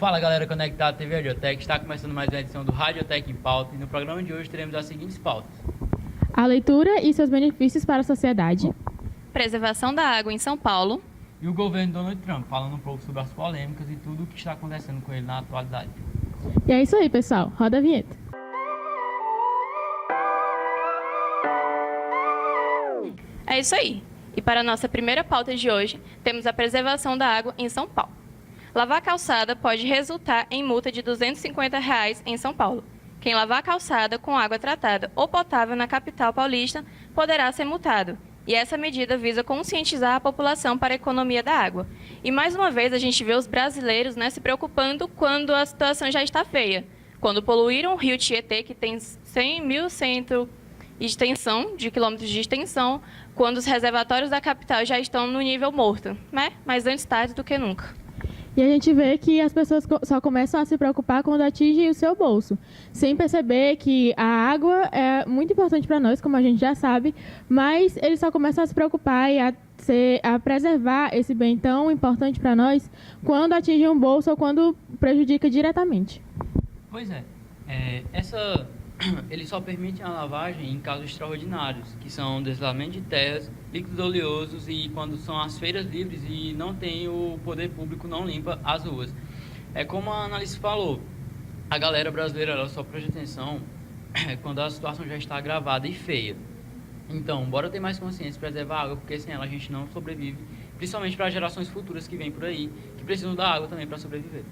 Fala galera conectada à TV Radiotech, está começando mais uma edição do Radiotech em Pauta e no programa de hoje teremos as seguintes pautas. A leitura e seus benefícios para a sociedade. Preservação da água em São Paulo. E o governo Donald Trump, falando um pouco sobre as polêmicas e tudo o que está acontecendo com ele na atualidade. E é isso aí, pessoal. Roda a vinheta. É isso aí. E para a nossa primeira pauta de hoje, temos a preservação da água em São Paulo. Lavar a calçada pode resultar em multa de R$ 250 em São Paulo. Quem lavar a calçada com água tratada ou potável na capital paulista poderá ser multado. E essa medida visa conscientizar a população para a economia da água. E mais uma vez a gente vê os brasileiros, se preocupando quando a situação já está feia. Quando poluíram o rio Tietê, que tem 100.000 quilômetros de extensão, quando os reservatórios da capital já estão no nível morto, Mas antes tarde do que nunca. E a gente vê que as pessoas só começam a se preocupar quando atingem o seu bolso, sem perceber que a água é muito importante para nós, como a gente já sabe, mas eles só começam a se preocupar e a preservar esse bem tão importante para nós quando atingem um bolso ou quando prejudica diretamente. Pois é, eles só permitem a lavagem em casos extraordinários, que são deslizamento de terras, líquidos oleosos e quando são as feiras livres e não tem o poder público, não limpa as ruas. É como a Analice falou, a galera brasileira ela só presta atenção quando a situação já está agravada e feia. Então, bora ter mais consciência, preservar a água, porque sem ela a gente não sobrevive, principalmente para as gerações futuras que vêm por aí, que precisam da água também para sobreviver.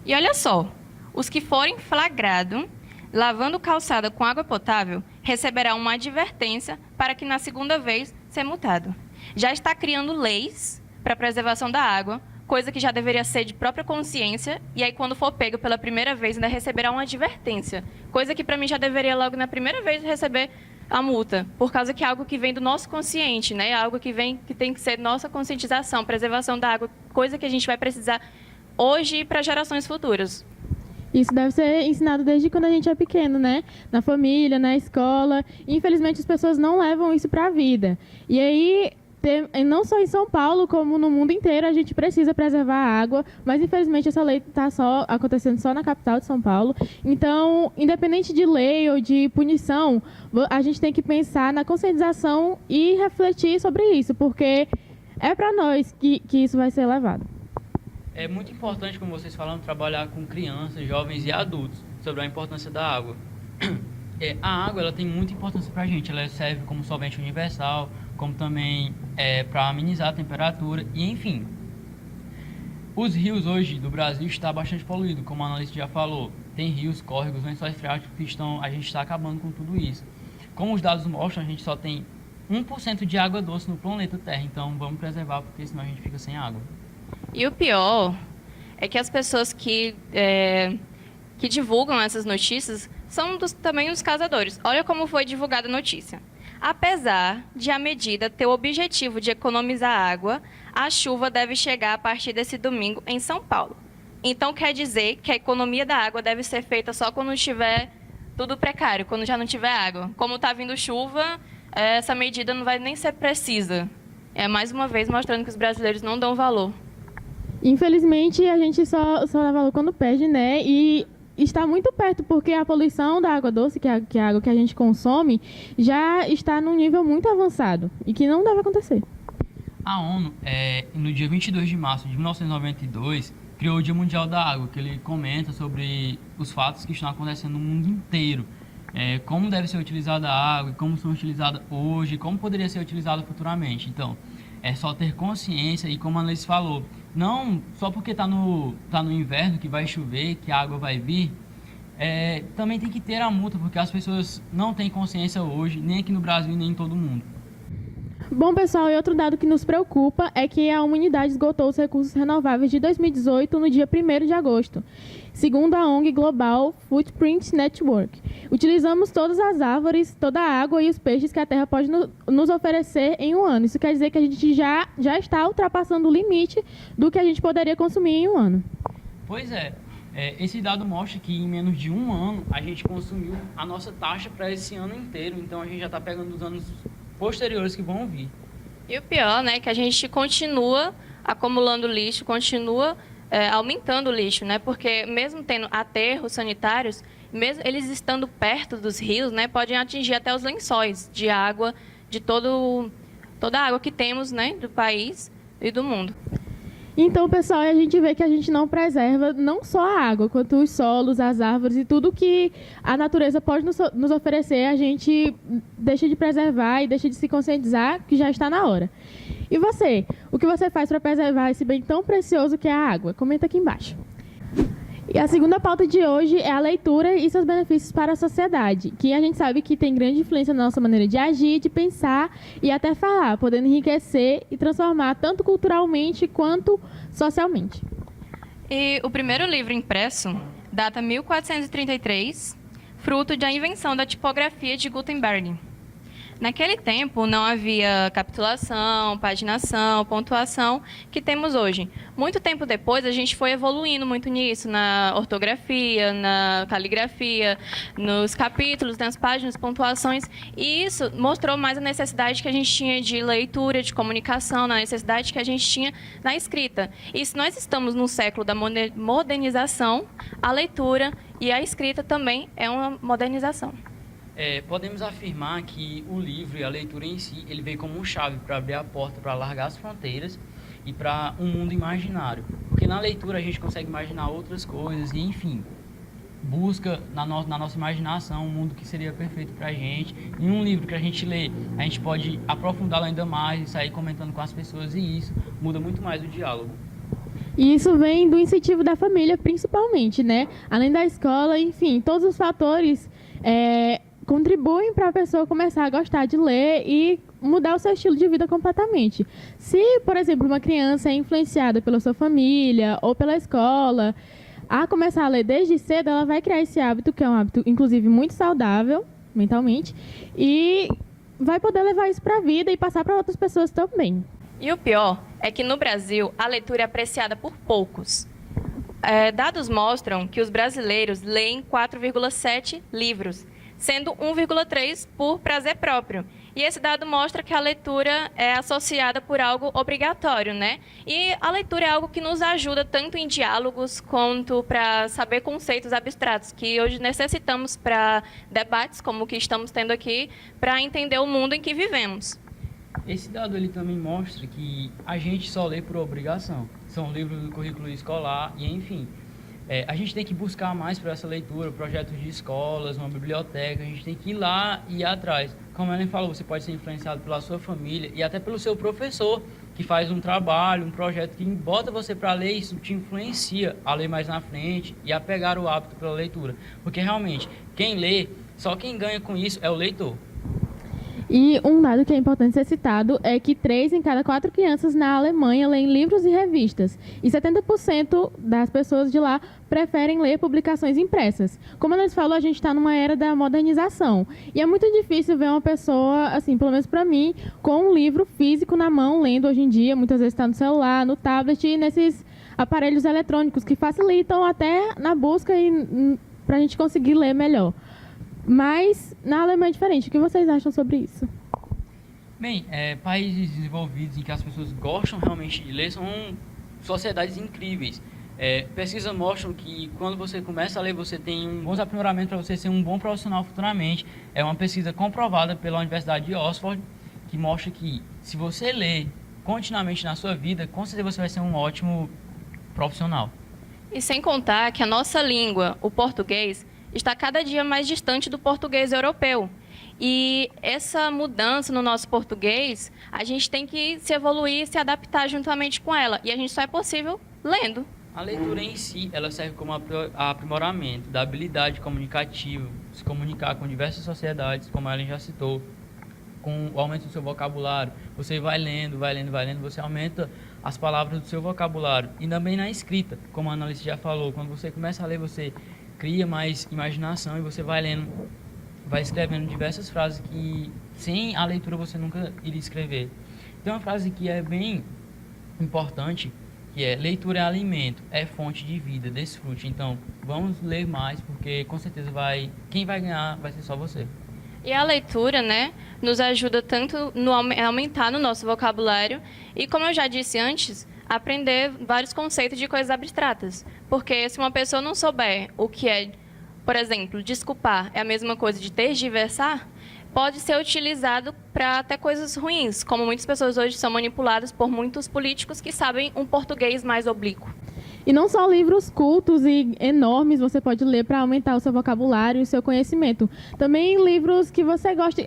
E olha só, os que forem flagrados lavando calçada com água potável, receberá uma advertência para que na segunda vez ser multado. Já está criando leis para a preservação da água, coisa que já deveria ser de própria consciência, e aí quando for pego pela primeira vez ainda receberá uma advertência, coisa que para mim já deveria logo na primeira vez receber a multa, por causa que é algo que vem do nosso consciente, algo que tem que ser nossa conscientização, preservação da água, coisa que a gente vai precisar hoje e para gerações futuras. Isso deve ser ensinado desde quando a gente é pequeno, Na família, na escola. Infelizmente, as pessoas não levam isso para a vida. E aí, não só em São Paulo, como no mundo inteiro, a gente precisa preservar a água, mas infelizmente essa lei está acontecendo só na capital de São Paulo. Então, independente de lei ou de punição, a gente tem que pensar na conscientização e refletir sobre isso, porque é para nós que isso vai ser levado. É muito importante, como vocês falam, trabalhar com crianças, jovens e adultos sobre a importância da água. A água ela tem muita importância para a gente, ela serve como solvente universal, como também para amenizar a temperatura e enfim. Os rios hoje do Brasil estão bastante poluídos, como a analista já falou. Tem rios, córregos, lençóis freáticos que a gente está acabando com tudo isso. Como os dados mostram, a gente só tem 1% de água doce no planeta Terra, então vamos preservar porque senão a gente fica sem água. E o pior é que as pessoas que divulgam essas notícias são também os causadores. Olha como foi divulgada a notícia. Apesar de a medida ter o objetivo de economizar água, a chuva deve chegar a partir desse domingo em São Paulo. Então quer dizer que a economia da água deve ser feita só quando estiver tudo precário, quando já não tiver água. Como está vindo chuva, essa medida não vai nem ser precisa. É mais uma vez mostrando que os brasileiros não dão valor. Infelizmente, a gente só dá valor quando perde, E está muito perto, porque a poluição da água doce, que é a água que a gente consome, já está num nível muito avançado e que não deve acontecer. A ONU, no dia 22 de março de 1992, criou o Dia Mundial da Água, que ele comenta sobre os fatos que estão acontecendo no mundo inteiro. Como deve ser utilizada a água, como são utilizadas hoje, como poderia ser utilizada futuramente. Então, é só ter consciência e, como a Annelise falou, não só porque está no inverno que vai chover, que a água vai vir, também tem que ter a multa, porque as pessoas não têm consciência hoje, nem aqui no Brasil, nem em todo mundo. Bom, pessoal, e outro dado que nos preocupa é que a humanidade esgotou os recursos renováveis de 2018 no dia 1º de agosto, segundo a ONG Global Footprint Network. Utilizamos todas as árvores, toda a água e os peixes que a Terra pode nos oferecer em um ano. Isso quer dizer que a gente já está ultrapassando o limite do que a gente poderia consumir em um ano. Pois esse dado mostra que em menos de um ano a gente consumiu a nossa taxa para esse ano inteiro, então a gente já está pegando os anos posteriores que vão vir. E o pior, que a gente continua acumulando lixo, continua aumentando o lixo, né? Porque mesmo tendo aterros sanitários, mesmo eles estando perto dos rios, né, podem atingir até os lençóis de água de toda a água que temos, né, do país e do mundo. Então, pessoal, a gente vê que a gente não preserva não só a água, quanto os solos, as árvores e tudo que a natureza pode nos oferecer, a gente deixa de preservar e deixa de se conscientizar que já está na hora. E você? O que você faz para preservar esse bem tão precioso que é a água? Comenta aqui embaixo. E a segunda pauta de hoje é a leitura e seus benefícios para a sociedade, que a gente sabe que tem grande influência na nossa maneira de agir, de pensar e até falar, podendo enriquecer e transformar tanto culturalmente quanto socialmente. E o primeiro livro impresso data 1433, fruto da invenção da tipografia de Gutenberg. Naquele tempo, não havia capitulação, paginação, pontuação que temos hoje. Muito tempo depois, a gente foi evoluindo muito nisso, na ortografia, na caligrafia, nos capítulos, nas páginas, pontuações. E isso mostrou mais a necessidade que a gente tinha de leitura, de comunicação, na necessidade que a gente tinha na escrita. E se nós estamos no século da modernização, a leitura e a escrita também é uma modernização. Podemos afirmar que o livro e a leitura em si, ele veio como uma chave para abrir a porta, para alargar as fronteiras e para um mundo imaginário. Porque na leitura a gente consegue imaginar outras coisas e, enfim, busca na nossa imaginação um mundo que seria perfeito para a gente. Em um livro que a gente lê, a gente pode aprofundá-lo ainda mais e sair comentando com as pessoas, e isso muda muito mais o diálogo. E isso vem do incentivo da família, principalmente, né? Além da escola, enfim, todos os fatores contribuem para a pessoa começar a gostar de ler e mudar o seu estilo de vida completamente. Se, por exemplo, uma criança é influenciada pela sua família ou pela escola, a começar a ler desde cedo, ela vai criar esse hábito, que é um hábito, inclusive, muito saudável mentalmente, e vai poder levar isso para a vida e passar para outras pessoas também. E o pior é que no Brasil a leitura é apreciada por poucos. Dados mostram que os brasileiros leem 4,7 livros, sendo 1,3 por prazer próprio. E esse dado mostra que a leitura é associada por algo obrigatório, né? E a leitura é algo que nos ajuda tanto em diálogos quanto para saber conceitos abstratos, que hoje necessitamos para debates como o que estamos tendo aqui, para entender o mundo em que vivemos. Esse dado ele também mostra que a gente só lê por obrigação. São livros do currículo escolar e, enfim, a gente tem que buscar mais para essa leitura, projetos de escolas, uma biblioteca, a gente tem que ir lá e ir atrás. Como a Ellen falou, você pode ser influenciado pela sua família e até pelo seu professor, que faz um trabalho, um projeto que bota você para ler, isso te influencia a ler mais na frente e a pegar o hábito pela leitura. Porque realmente, quem lê, só quem ganha com isso é o leitor. E um dado que é importante ser citado é que 3 em cada 4 crianças na Alemanha leem livros e revistas. E 70% das pessoas de lá preferem ler publicações impressas. Como a Ana falou, a gente está numa era da modernização. E é muito difícil ver uma pessoa, assim, pelo menos para mim, com um livro físico na mão, lendo hoje em dia. Muitas vezes está no celular, no tablet e nesses aparelhos eletrônicos que facilitam até na busca para a gente conseguir ler melhor. Mas na Alemanha é diferente. O que vocês acham sobre isso? Bem, países desenvolvidos em que as pessoas gostam realmente de ler são sociedades incríveis. Pesquisas mostram que quando você começa a ler, você tem um bom aprimoramento para você ser um bom profissional futuramente. É uma pesquisa comprovada pela Universidade de Oxford, que mostra que se você ler continuamente na sua vida, com certeza você vai ser um ótimo profissional. E sem contar que a nossa língua, o português, está cada dia mais distante do português europeu. E essa mudança no nosso português, a gente tem que se evoluir, se adaptar juntamente com ela. E a gente só é possível lendo. A leitura em si, ela serve como aprimoramento da habilidade comunicativa, se comunicar com diversas sociedades, como a Ellen já citou, com o aumento do seu vocabulário. Você vai lendo, você aumenta as palavras do seu vocabulário. E também na escrita, como a Annalise já falou, quando você começa a ler, você cria mais imaginação e você vai lendo, vai escrevendo diversas frases que sem a leitura você nunca iria escrever. Tem uma frase que é bem importante, que é: leitura é alimento, é fonte de vida, desfrute. Então, vamos ler mais, porque com certeza quem vai ganhar vai ser só você. E a leitura, né, nos ajuda tanto a aumentar no nosso vocabulário. E como eu já disse antes, aprender vários conceitos de coisas abstratas. Porque se uma pessoa não souber o que é, por exemplo, desculpar é a mesma coisa de tergiversar, pode ser utilizado para até coisas ruins, como muitas pessoas hoje são manipuladas por muitos políticos que sabem um português mais oblíquo. E não só livros cultos e enormes você pode ler para aumentar o seu vocabulário e o seu conhecimento. Também livros que você gosta.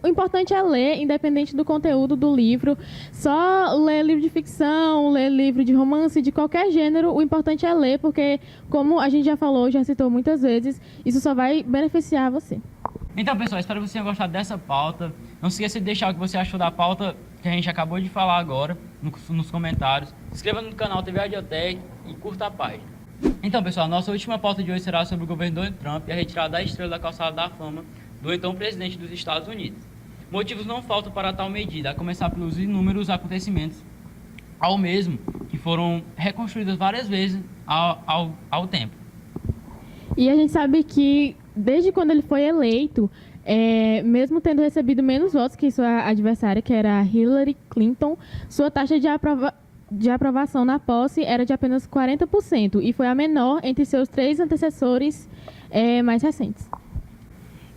O importante é ler, independente do conteúdo do livro. Só ler livro de ficção, ler livro de romance, de qualquer gênero. O importante é ler, porque, como a gente já falou, já citou muitas vezes, isso só vai beneficiar você. Então, pessoal, espero que vocês tenham gostado dessa pauta. Não se esqueça de deixar o que você achou da pauta que a gente acabou de falar agora nos comentários. Se inscreva no canal TV Radiotech e curta a página. Então, pessoal, a nossa última pauta de hoje será sobre o governo Donald Trump e a retirada da estrela da calçada da fama do então presidente dos Estados Unidos. Motivos não faltam para tal medida, a começar pelos inúmeros acontecimentos ao mesmo, que foram reconstruídos várias vezes ao tempo. E a gente sabe que, desde quando ele foi eleito, mesmo tendo recebido menos votos que sua adversária, que era Hillary Clinton, sua taxa de aprovação na posse era de apenas 40%, e foi a menor entre seus 3 antecessores mais recentes.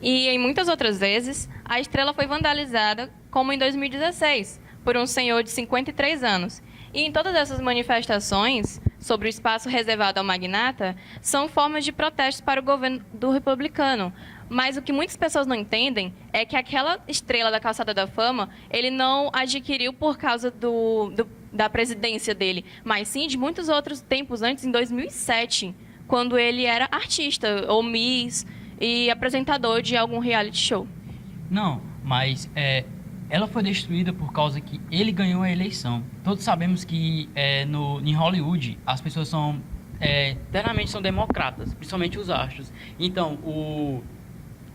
E em muitas outras vezes, a estrela foi vandalizada, como em 2016, por um senhor de 53 anos. E em todas essas manifestações sobre o espaço reservado ao magnata, são formas de protestos para o governo do republicano. Mas o que muitas pessoas não entendem é que aquela estrela da calçada da fama, ele não adquiriu por causa da presidência dele, mas sim de muitos outros tempos antes, em 2007, quando ele era artista, ou Miss, e apresentador de algum reality show. Não, mas ela foi destruída por causa que ele ganhou a eleição. Todos sabemos que em Hollywood as pessoas internamente são democratas, principalmente os astros. Então,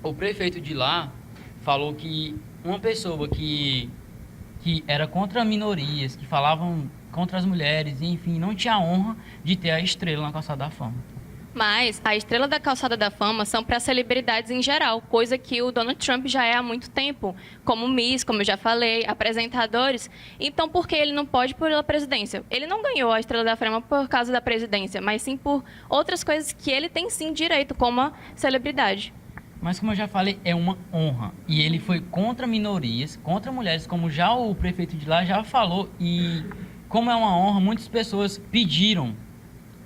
o prefeito de lá falou que uma pessoa que era contra minorias, que falavam contra as mulheres, enfim, não tinha a honra de ter a estrela na calçada da fama. Mas a estrela da calçada da fama são para celebridades em geral, coisa que o Donald Trump já é há muito tempo, como Miss, como eu já falei, apresentadores. Então, por que ele não pode pela presidência? Ele não ganhou a estrela da fama por causa da presidência, mas sim por outras coisas que ele tem sim direito, como a celebridade. Mas, como eu já falei, é uma honra. E ele foi contra minorias, contra mulheres, como já o prefeito de lá já falou. E, como é uma honra, muitas pessoas pediram,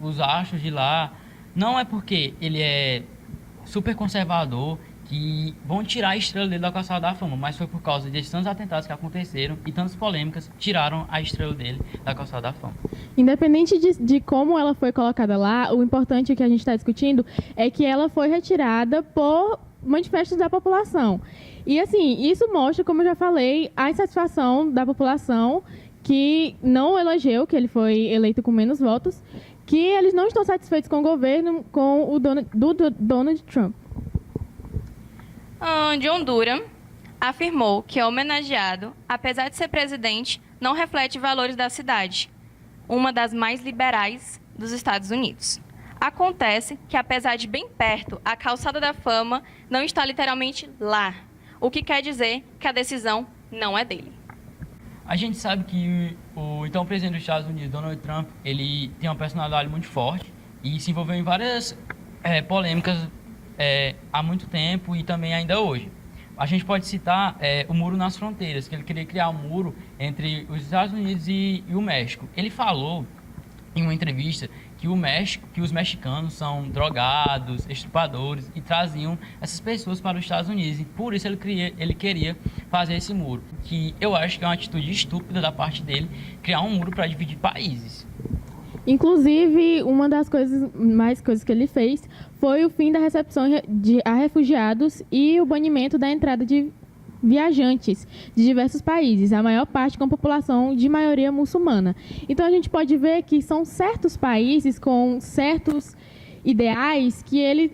os astros de lá. Não é porque ele é super conservador que vão tirar a estrela dele da calçada da fama, mas foi por causa de tantos atentados que aconteceram e tantas polêmicas que tiraram a estrela dele da calçada da fama. Independente de como ela foi colocada lá, o importante que a gente está discutindo é que ela foi retirada por manifestos da população. E assim, isso mostra, como eu já falei, a insatisfação da população que não elegeu, que ele foi eleito com menos votos, que eles não estão satisfeitos com o governo, com o Donald Trump. John Durham afirmou que o homenageado, apesar de ser presidente, não reflete valores da cidade, uma das mais liberais dos Estados Unidos. Acontece que, apesar de bem perto, a calçada da fama não está literalmente lá, o que quer dizer que a decisão não é dele. A gente sabe que o então presidente dos Estados Unidos, Donald Trump, ele tem uma personalidade muito forte e se envolveu em várias polêmicas há muito tempo e também ainda hoje. A gente pode citar o Muro nas Fronteiras, que ele queria criar um muro entre os Estados Unidos e o México. Ele falou em uma entrevista que os mexicanos são drogados, estupradores e traziam essas pessoas para os Estados Unidos. E por isso ele queria fazer esse muro, que eu acho que é uma atitude estúpida da parte dele, criar um muro para dividir países. Inclusive, uma das coisas que ele fez foi o fim da recepção a refugiados e o banimento da entrada de viajantes de diversos países, a maior parte com população de maioria muçulmana. Então, a gente pode ver que são certos países com certos ideais que ele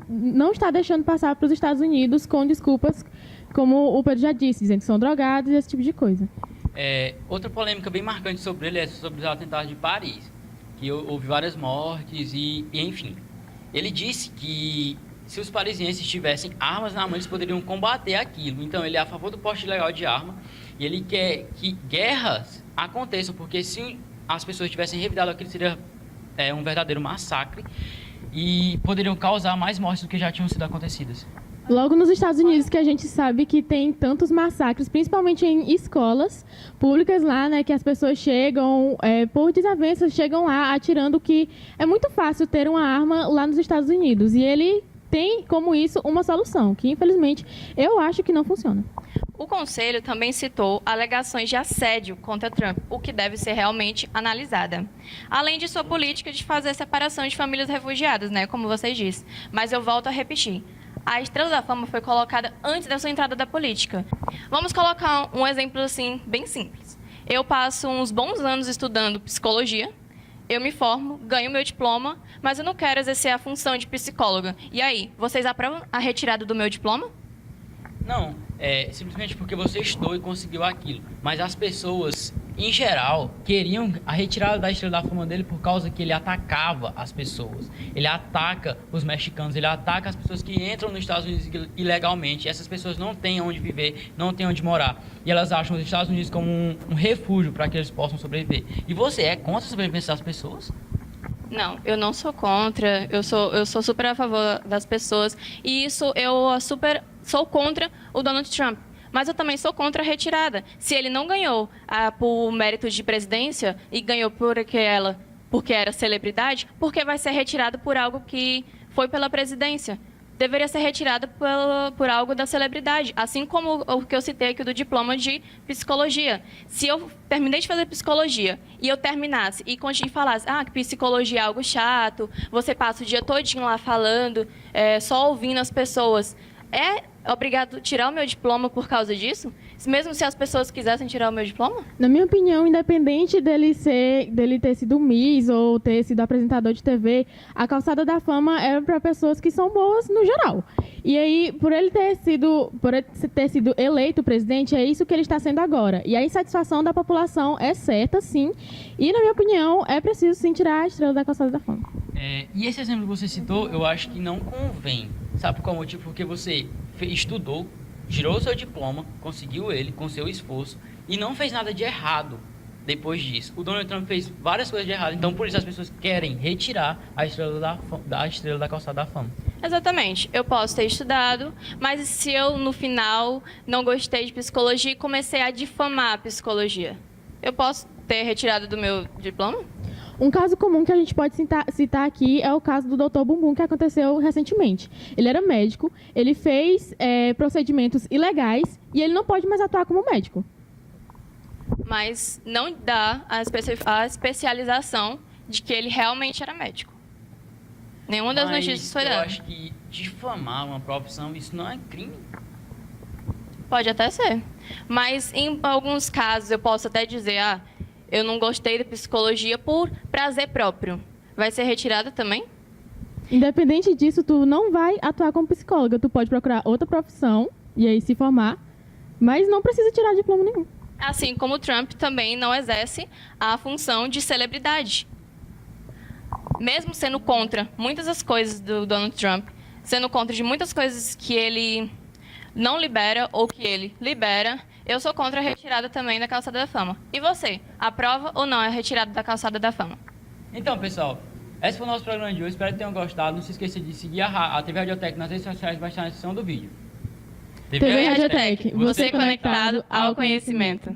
não está deixando passar para os Estados Unidos com desculpas, como o Pedro já disse, dizendo que são drogados e esse tipo de coisa. Outra polêmica bem marcante sobre ele é sobre os atentados de Paris, que houve várias mortes e enfim. Ele disse que se os parisienses tivessem armas na mão, eles poderiam combater aquilo. Então, ele é a favor do porte ilegal de arma e ele quer que guerras aconteçam, porque se as pessoas tivessem revidado aquilo, seria um verdadeiro massacre e poderiam causar mais mortes do que já tinham sido acontecidas. Logo nos Estados Unidos, que a gente sabe que tem tantos massacres, principalmente em escolas públicas lá, né, que as pessoas chegam, por desavenças, chegam lá atirando, que é muito fácil ter uma arma lá nos Estados Unidos. E ele tem como isso uma solução, que infelizmente eu acho que não funciona. O Conselho também citou alegações de assédio contra Trump, o que deve ser realmente analisada. Além de sua política de fazer separação de famílias refugiadas, né, como vocês disse. Mas eu volto a repetir. A Estrela da Fama foi colocada antes da sua entrada da política. Vamos colocar um exemplo assim, bem simples. Eu passo uns bons anos estudando psicologia, eu me formo, ganho meu diploma, mas eu não quero exercer a função de psicóloga. E aí, vocês aprovam a retirada do meu diploma? Não, simplesmente porque você estudou e conseguiu aquilo. Mas as pessoas, em geral, queriam a retirada da Estrela da Fama dele por causa que ele atacava as pessoas. Ele ataca os mexicanos, ele ataca as pessoas que entram nos Estados Unidos ilegalmente. Essas pessoas não têm onde viver, não têm onde morar. E elas acham os Estados Unidos como um refúgio para que eles possam sobreviver. E você é contra a sobrevivência das pessoas? Não, eu não sou contra, eu sou super a favor das pessoas, e isso eu sou contra o Donald Trump. Mas eu também sou contra a retirada. Se ele não ganhou por mérito de presidência e ganhou porque era celebridade, por que vai ser retirado por algo que foi pela presidência? Deveria ser retirado por algo da celebridade, assim como o que eu citei aqui do diploma de psicologia. Se eu terminei de fazer psicologia e eu terminasse e falasse que psicologia é algo chato, você passa o dia todinho lá falando, só ouvindo as pessoas, é obrigado a tirar o meu diploma por causa disso? Mesmo se as pessoas quisessem tirar o meu diploma? Na minha opinião, independente dele ter sido Miss ou ter sido apresentador de TV, a Calçada da Fama é para pessoas que são boas no geral. E aí, por ele ter sido eleito presidente, é isso que ele está sendo agora. E a insatisfação da população é certa, sim. E, na minha opinião, é preciso sim tirar a Estrela da Calçada da Fama. E esse exemplo que você citou, eu acho que não convém. Sabe por qual motivo? Porque você estudou, tirou o seu diploma, conseguiu ele com seu esforço e não fez nada de errado depois disso. O Donald Trump fez várias coisas de errado, então por isso as pessoas querem retirar a Estrela da Estrela da Calçada da Fama. Exatamente. Eu posso ter estudado, mas se eu, no final, não gostei de psicologia e comecei a difamar a psicologia, eu posso ter retirado do meu diploma? Um caso comum que a gente pode citar aqui é o caso do Dr. Bumbum, que aconteceu recentemente. Ele era médico, ele fez procedimentos ilegais e ele não pode mais atuar como médico. Mas não dá a especialização de que ele realmente era médico. Nenhuma das notícias foi dada. Eu acho que difamar uma profissão, isso não é crime. Pode até ser. Mas em alguns casos eu posso até dizer, eu não gostei da psicologia por prazer próprio. Vai ser retirada também? Independente disso, tu não vai atuar como psicóloga. Tu pode procurar outra profissão e aí se formar, mas não precisa tirar diploma nenhum. Assim como o Trump também não exerce a função de celebridade. Mesmo sendo contra muitas das coisas do Donald Trump, sendo contra de muitas coisas que ele não libera ou que ele libera, eu sou contra a retirada também da Calçada da Fama. E você, aprova ou não a retirada da Calçada da Fama? Então, pessoal, esse foi o nosso programa de hoje. Espero que tenham gostado. Não se esqueça de seguir a TV Radiotech nas redes sociais, vai estar na descrição do vídeo. TV Radiotech, você conectado ao conhecimento.